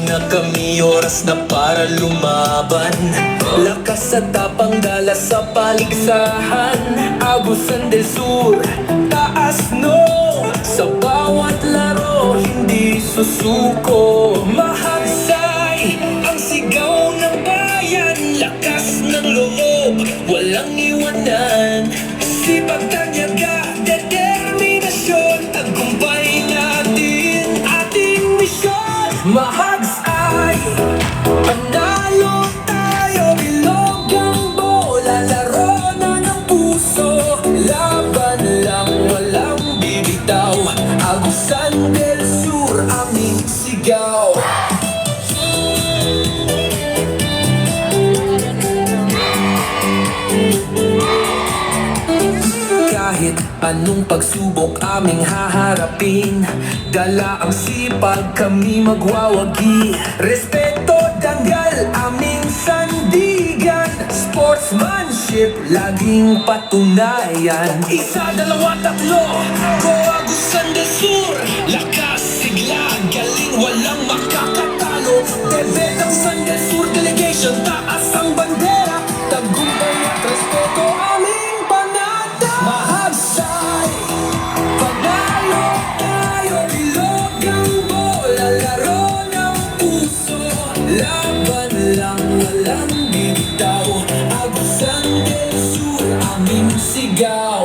Na kami, oras na para lumaban. Lakas at tapang dala sa paligsahan. Agusan del Sur, taas no. Sa bawat laro, hindi susuko. Mahagsay ang sigaw ng bayan. Lakas ng loob, walang iwanan. Sipag, tanyaga, determinasyon. Tagumpay natin, ating misyon. Mahagsay, panalo tayo. Bilog ang bola, laro na ng puso. Laban lang, walang bibitaw. Agusan del Sur, aming sigaw. Kahit anong pagsubok aming haharapin, dala ang sipag, kami magwawagi. Respeto, danggal, aming sandigan. Sportsmanship, laging patunayan. Isa, dalawa, tatlo, Go Agusan del Sur. Lakas, sigla, galing, walang makakatalo. Debet ang San del Sur Delegation, taas ang bandera. Tagumpay at respeto, aming panata. Mahagsay, panalo tayo. Bilog ang bola, laro ng puso. Laban lang, walang bibitaw. Agusan del Sur, aming sigaw.